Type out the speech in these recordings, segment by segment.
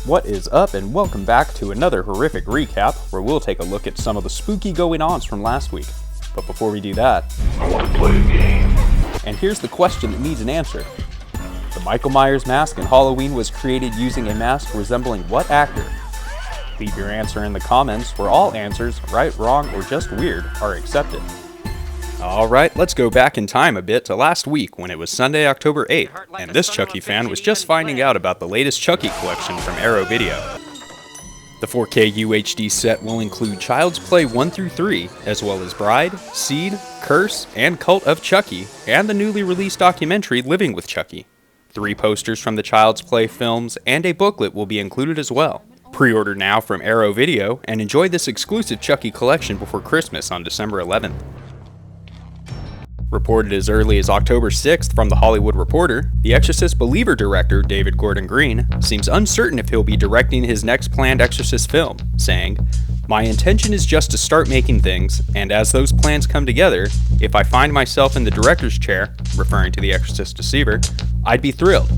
What is up, and welcome back to another horrific recap where we'll take a look at some of the spooky going-ons from last week. But before we do that, I want to play a game. And here's the question that needs an answer. The Michael Myers mask in Halloween was created using a mask resembling what actor? Leave your answer in the comments, where all answers, right, wrong, or just weird, are accepted. Alright, let's go back in time a bit to last week when it was Sunday, October 8th, and this Chucky fan was just finding out about the latest Chucky collection from Arrow Video. The 4K UHD set will include Child's Play 1 through 3, as well as Bride, Seed, Curse, and Cult of Chucky, and the newly released documentary Living with Chucky. 3 posters from the Child's Play films and a booklet will be included as well. Pre-order now from Arrow Video and enjoy this exclusive Chucky collection before Christmas on December 11th. Reported as early as October 6th from The Hollywood Reporter, The Exorcist Believer director David Gordon Green seems uncertain if he'll be directing his next planned Exorcist film, saying, "My intention is just to start making things, and as those plans come together, if I find myself in the director's chair," referring to The Exorcist Deceiver, "I'd be thrilled.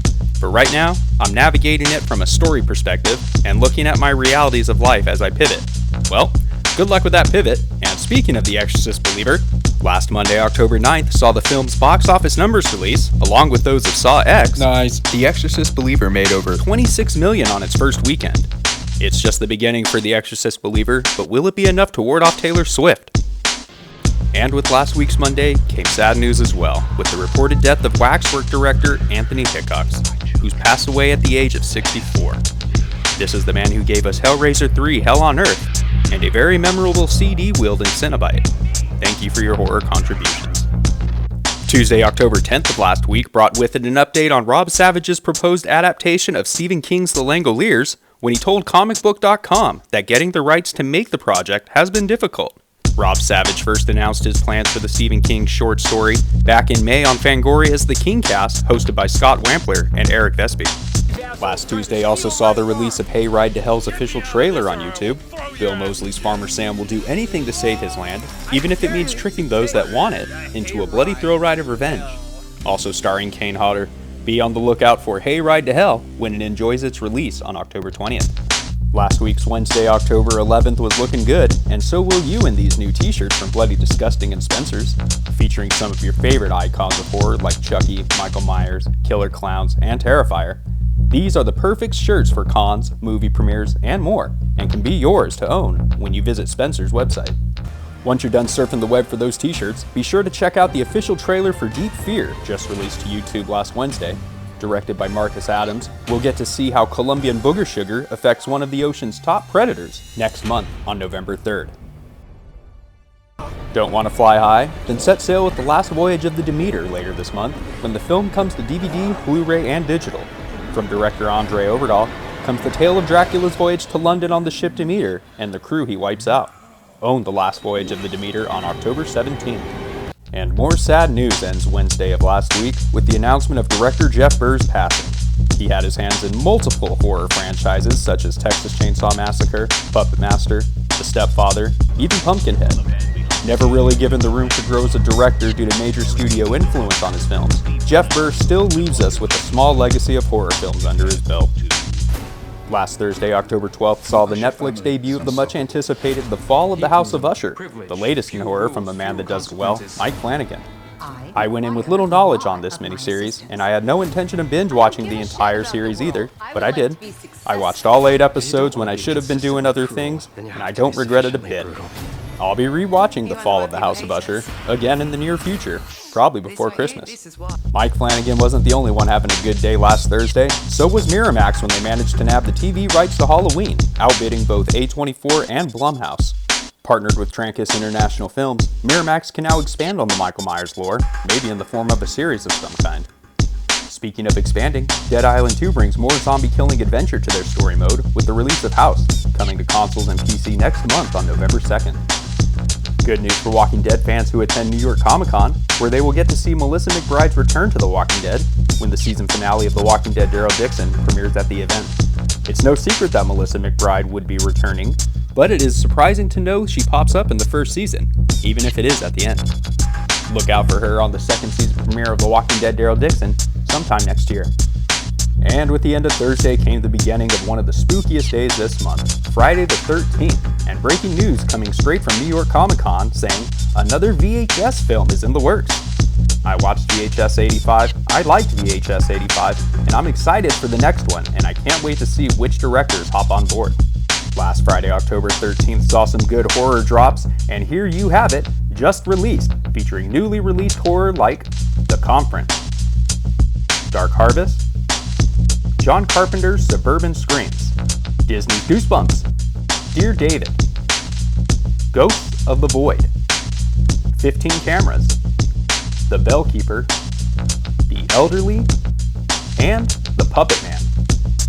But right now, I'm navigating it from a story perspective and looking at my realities of life as I pivot." Well, good luck with that pivot, and speaking of The Exorcist Believer, last Monday, October 9th, saw the film's box office numbers release, along with those of Saw X. Nice. The Exorcist Believer made over $26 million on its first weekend. It's just the beginning for The Exorcist Believer, but will it be enough to ward off Taylor Swift? And with last week's Monday came sad news as well, with the reported death of Waxwork director Anthony Hickox, who's passed away at the age of 64. This is the man who gave us Hellraiser 3 Hell on Earth, and a very memorable CD-wielding Cenobite. Thank you for your horror contributions. Tuesday, October 10th of last week brought with it an update on Rob Savage's proposed adaptation of Stephen King's The Langoliers when he told comicbook.com that getting the rights to make the project has been difficult. Rob Savage first announced his plans for the Stephen King short story back in May on Fangoria's The Kingcast, hosted by Scott Wampler and Eric Vespi. Last Tuesday also saw the release of Hayride to Hell's official trailer on YouTube. Bill Moseley's Farmer Sam will do anything to save his land, even if it means tricking those that want it into a bloody thrill ride of revenge. Also starring Kane Hodder, be on the lookout for Hayride to Hell when it enjoys its release on October 20th. Last week's Wednesday, October 11th was looking good, and so will you in these new t-shirts from Bloody Disgusting and Spencer's, featuring some of your favorite icons of horror like Chucky, Michael Myers, Killer Clowns, and Terrifier. These are the perfect shirts for cons, movie premieres, and more, and can be yours to own when you visit Spencer's website. Once you're done surfing the web for those t-shirts, be sure to check out the official trailer for Deep Fear, just released to YouTube last Wednesday. Directed by Marcus Adams, we'll get to see how Colombian booger sugar affects one of the ocean's top predators next month on November 3rd. Don't want to fly high? Then set sail with The Last Voyage of the Demeter later this month, when the film comes to DVD, Blu-ray, and digital. From director Andre Overdahl comes the tale of Dracula's voyage to London on the ship Demeter and the crew he wipes out. Own The Last Voyage of the Demeter on October 17th. And more sad news ends Wednesday of last week with the announcement of director Jeff Burr's passing. He had his hands in multiple horror franchises such as Texas Chainsaw Massacre, Puppet Master, The Stepfather, even Pumpkinhead. Never really given the room to grow as a director due to major studio influence on his films, Jeff Burr still leaves us with a small legacy of horror films under his belt. Last Thursday, October 12th, saw the Netflix debut of the much-anticipated The Fall of the House of Usher, the latest in horror from a man that does it well, Mike Flanagan. I went in with little knowledge on this miniseries, and I had no intention of binge-watching the entire series either, but I did. I watched all 8 episodes when I should have been doing other things, and I don't regret it a bit. I'll be re-watching The Fall of the House of Usher again in the near future, probably before Christmas. Mike Flanagan wasn't the only one having a good day last Thursday, so was Miramax when they managed to nab the TV rights to Halloween, outbidding both A24 and Blumhouse. Partnered with Trancas International Films, Miramax can now expand on the Michael Myers lore, maybe in the form of a series of some kind. Speaking of expanding, Dead Island 2 brings more zombie-killing adventure to their story mode with the release of House, coming to consoles and PC next month on November 2nd. Good news for Walking Dead fans who attend New York Comic-Con, where they will get to see Melissa McBride's return to The Walking Dead when the season finale of The Walking Dead Daryl Dixon premieres at the event. It's no secret that Melissa McBride would be returning, but it is surprising to know she pops up in the first season, even if it is at the end. Look out for her on the second season premiere of The Walking Dead Daryl Dixon sometime next year. And with the end of Thursday came the beginning of one of the spookiest days this month, Friday the 13th, and breaking news coming straight from New York Comic Con saying another VHS film is in the works. I watched VHS 85, I liked VHS 85, and I'm excited for the next one, and I can't wait to see which directors hop on board. Last Friday, October 13th, saw some good horror drops, and here you have it, just released, featuring newly released horror like The Conference, Dark Harvest, John Carpenter's Suburban Screams, Disney's Goosebumps, Dear David, Ghosts of the Void, 15 Cameras, The Bellkeeper, The Elderly, and The Puppet Man.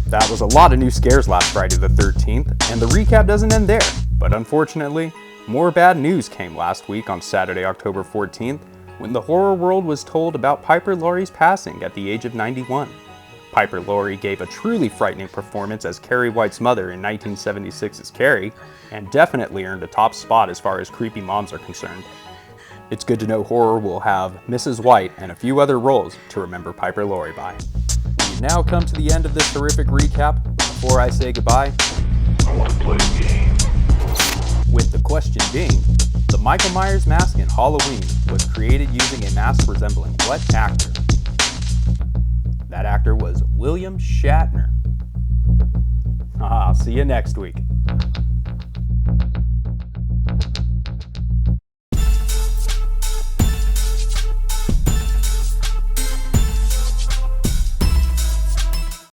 That was a lot of new scares last Friday the 13th, and the recap doesn't end there. But unfortunately, more bad news came last week on Saturday, October 14th, when the horror world was told about Piper Laurie's passing at the age of 91. Piper Laurie gave a truly frightening performance as Carrie White's mother in 1976's Carrie, and definitely earned a top spot as far as creepy moms are concerned. It's good to know horror will have Mrs. White and a few other roles to remember Piper Laurie by. We've now come to the end of this horrific recap. Before I say goodbye, I want to play a game. With the question being, the Michael Myers mask in Halloween was created using a mask resembling what actor? That actor was William Shatner. I'll see you next week.